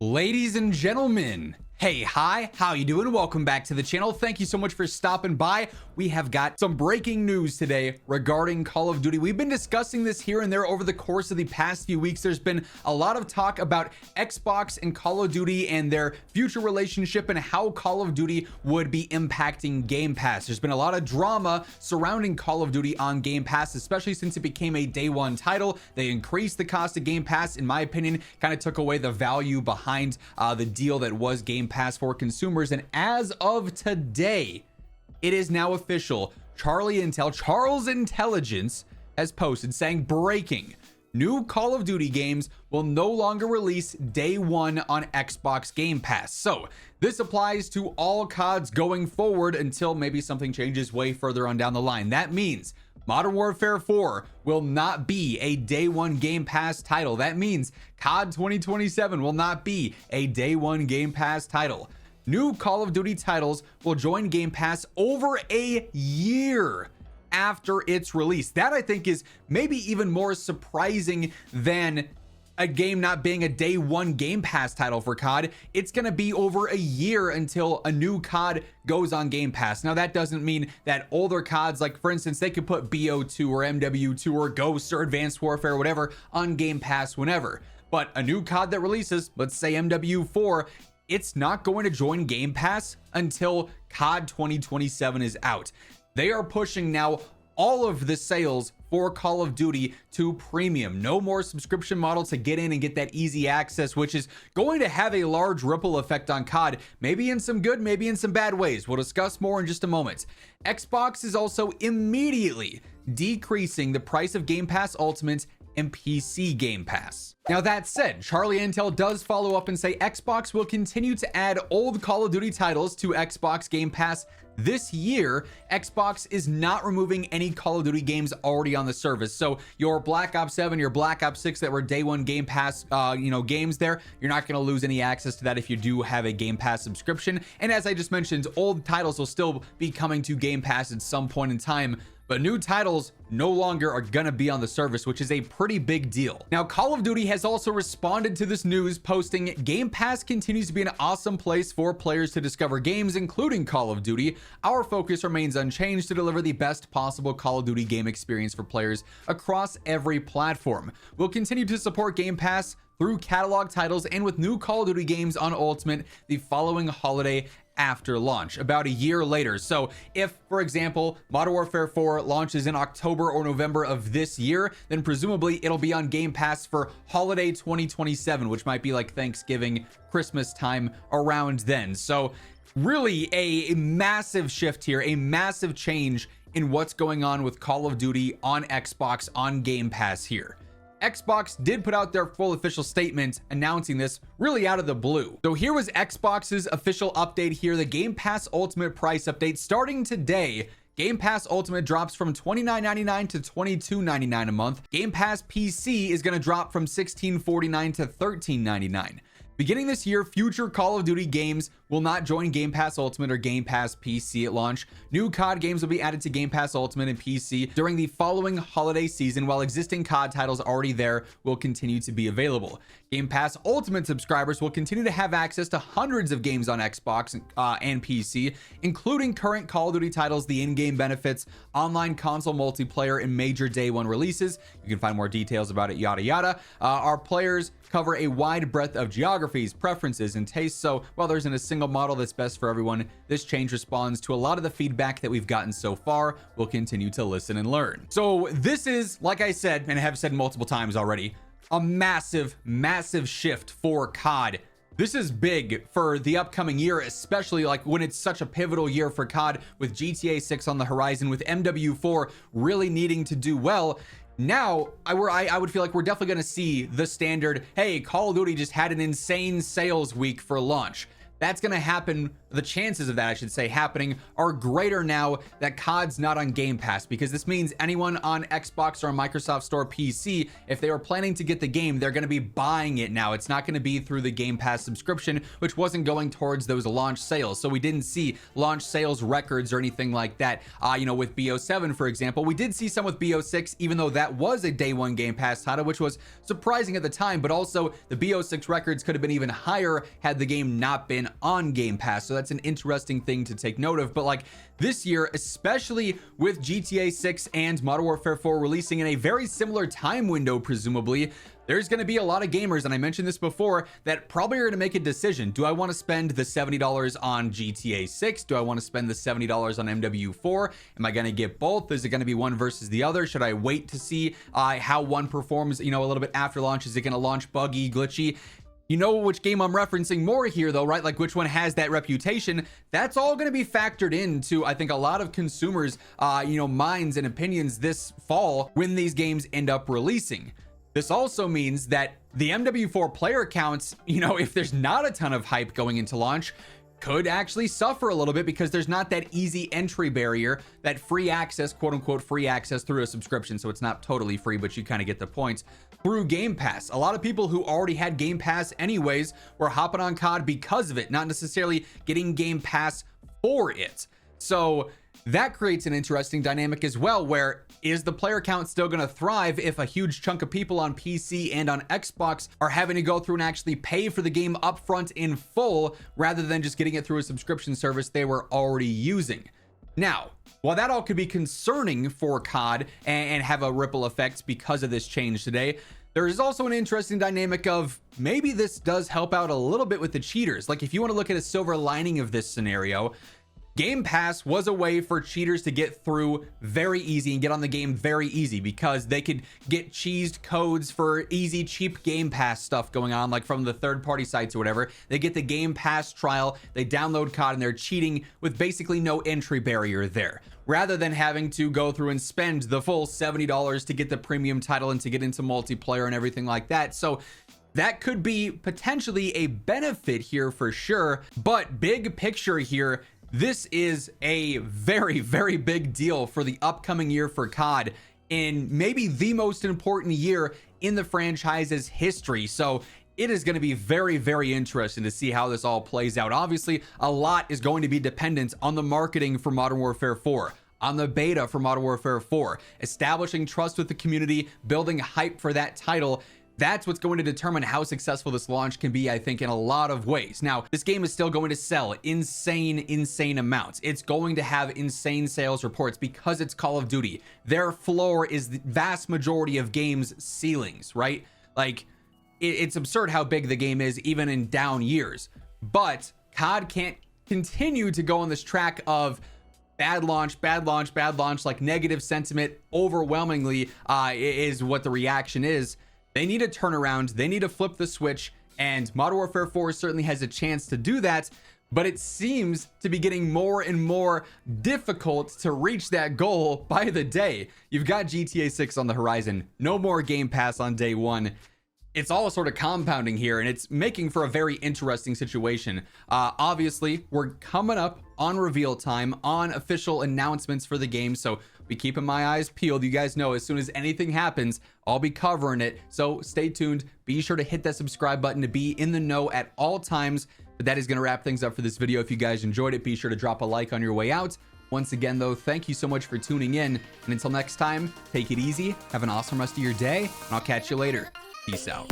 Ladies and gentlemen, hey, hi, how you doing? Welcome back to the channel. Thank you so much for stopping by. We have got some breaking news today regarding Call of Duty. We've been discussing this here and there over the course of the past few weeks. There's been a lot of talk about Xbox and Call of Duty and their future relationship and how Call of Duty would be impacting Game Pass. There's been a lot of drama surrounding Call of Duty on Game Pass, especially since it became a day one title. They increased the cost of Game Pass, in my opinion, kind of took away the value behind the deal that was Game Pass for consumers. And as of today, it is now official. Charles Intelligence has posted saying, breaking, new Call of Duty games will no longer release day one on Xbox Game Pass. So this applies to all CODs going forward until maybe something changes way further on down the line. That means Modern Warfare 4 will not be a day one Game Pass title. That means COD 2027 will not be a day one Game Pass title. New Call of Duty titles will join Game Pass over a year after its release. That, I think, is maybe even more surprising than a game not being a day one Game Pass title for COD. It's going to be over a year until a new COD goes on Game Pass. Now, that doesn't mean that older CODs, like for instance, they could put BO2 or MW2 or Ghost or Advanced Warfare or whatever on Game Pass whenever. But a new COD that releases, let's say MW4, it's not going to join Game Pass until COD 2027 is out. They are pushing now all of the sales for Call of Duty to premium. No more subscription model to get in and get that easy access, which is going to have a large ripple effect on COD, maybe in some good, maybe in some bad ways. We'll discuss more in just a moment. Xbox is also immediately decreasing the price of Game Pass Ultimate and PC Game Pass. Now, that said, Charlie Intel does follow up and say Xbox will continue to add old Call of Duty titles to Xbox Game Pass this year. Xbox is not removing any Call of Duty games already on the service. So your Black Ops 7, your Black Ops 6 that were day one Game Pass games there, you're not going to lose any access to that if you do have a Game Pass subscription. And as I just mentioned, old titles will still be coming to Game Pass at some point in time, but new titles no longer are gonna be on the service, which is a pretty big deal. Now, Call of Duty has also responded to this news, posting, Game Pass continues to be an awesome place for players to discover games, including Call of Duty. Our focus remains unchanged to deliver the best possible Call of Duty game experience for players across every platform. We'll continue to support Game Pass through catalog titles and with new Call of Duty games on Ultimate the following holiday after launch, about a year later. So if, for example, Modern Warfare 4 launches in October or November of this year, then presumably it'll be on Game Pass for holiday 2027, which might be like Thanksgiving, Christmas time around then. So really a massive shift here, a massive change in what's going on with Call of Duty on Xbox on Game Pass here. Xbox did put out their full official statement announcing this really out of the blue. So here was Xbox's official update here, the Game Pass Ultimate price update. Starting today, Game Pass Ultimate drops from $29.99 to $22.99 a month. Game Pass PC is going to drop from $16.49 to $13.99. Beginning this year, future Call of Duty games will not join Game Pass Ultimate or Game Pass PC at launch. New COD games will be added to Game Pass Ultimate and PC during the following holiday season, while existing COD titles already there will continue to be available. Game Pass Ultimate subscribers will continue to have access to hundreds of games on Xbox and PC, including current Call of Duty titles, the in-game benefits, online console multiplayer, and major day one releases. You can find more details about it, yada yada. Our players cover a wide breadth of geographies, preferences, and tastes. So while there isn't a single model that's best for everyone, this change responds to a lot of the feedback that we've gotten so far. We'll continue to listen and learn. So this is, like I said, and I have said multiple times already, a massive, massive shift for COD. This is big for the upcoming year, especially like when it's such a pivotal year for COD with GTA 6 on the horizon, with MW4 really needing to do well. Now, I would feel like we're definitely going to see the standard, hey, Call of Duty just had an insane sales week for launch. That's going to happen the chances of that, I should say, happening are greater now that COD's not on Game Pass, because this means anyone on Xbox or Microsoft Store PC, if they were planning to get the game, they're going to be buying it now. It's not going to be through the Game Pass subscription, which wasn't going towards those launch sales. So we didn't see launch sales records or anything like that. You know, with BO7, for example, we did see some with BO6, even though that was a day one Game Pass title, which was surprising at the time, but also the BO6 records could have been even higher had the game not been on Game Pass. So that's an interesting thing to take note of. But like this year, especially with GTA 6 and Modern Warfare 4 releasing in a very similar time window, presumably, there's going to be a lot of gamers, and I mentioned this before, that probably are going to make a decision. Do I want to spend the $70 on GTA 6? Do I want to spend the $70 on MW4? Am I going to get both? Is it going to be one versus the other? Should I wait to see how one performs, you know, a little bit after launch? Is it going to launch buggy, glitchy? You know which game I'm referencing more here, though, right? Like which one has that reputation. That's all going to be factored into, I think, a lot of consumers, you know, minds and opinions this fall when these games end up releasing. This also means that the MW4 player counts, you know, if there's not a ton of hype going into launch, could actually suffer a little bit, because there's not that easy entry barrier, that free access, quote unquote, free access through a subscription. So it's not totally free, but you kind of get the points through Game Pass. A lot of people who already had Game Pass anyways were hopping on COD because of it, not necessarily getting Game Pass for it. So that creates an interesting dynamic as well, where is the player count still going to thrive if a huge chunk of people on PC and on Xbox are having to go through and actually pay for the game upfront in full, rather than just getting it through a subscription service they were already using? Now, while that all could be concerning for COD and have a ripple effect because of this change today, there is also an interesting dynamic of maybe this does help out a little bit with the cheaters. Like if you want to look at a silver lining of this scenario, Game Pass was a way for cheaters to get through very easy and get on the game very easy, because they could get cheesed codes for easy, cheap Game Pass stuff going on, like from the third-party sites or whatever. They get the Game Pass trial, they download COD, and they're cheating with basically no entry barrier there, rather than having to go through and spend the full $70 to get the premium title and to get into multiplayer and everything like that. So that could be potentially a benefit here for sure. But big picture here, this is a very, very big deal for the upcoming year for COD, in maybe the most important year in the franchise's history. So it is going to be very, very interesting to see how this all plays out. Obviously, a lot is going to be dependent on the marketing for Modern Warfare 4, on the beta for Modern Warfare 4, establishing trust with the community, building hype for that title. That's what's going to determine how successful this launch can be, I think, in a lot of ways. Now, this game is still going to sell insane amounts. It's going to have insane sales reports because it's Call of Duty. Their floor is the vast majority of games' ceilings, right? Like, it's absurd how big the game is, even in down years. But COD can't continue to go on this track of bad launch, like negative sentiment overwhelmingly is what the reaction is. They need a turnaround. They need to flip the switch, and Modern Warfare 4 certainly has a chance to do that, but it seems to be getting more and more difficult to reach that goal by the day. You've got GTA 6 on the horizon, no more Game Pass on day one. It's all sort of compounding here, and it's making for a very interesting situation. Obviously, we're coming up on reveal time, on official announcements for the game, so be keeping my eyes peeled. You guys know as soon as anything happens, I'll be covering it. So stay tuned. Be sure to hit that subscribe button to be in the know at all times. But that is going to wrap things up for this video. If you guys enjoyed it, be sure to drop a like on your way out. Once again, though, thank you so much for tuning in. And until next time, take it easy. Have an awesome rest of your day, and I'll catch you later. Peace out.